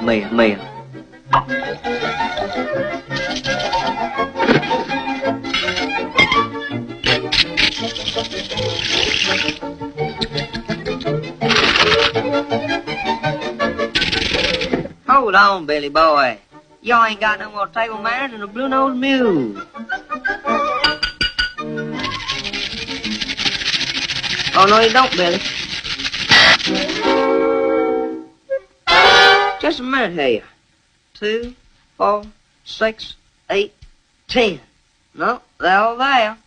man. Hold on, Billy boy. Y'all ain't got no more table manners than a blue-nosed mule. Oh, no, you don't, Billy. Just a minute here. 2, 4, 6, 8, 10. No, they're all there.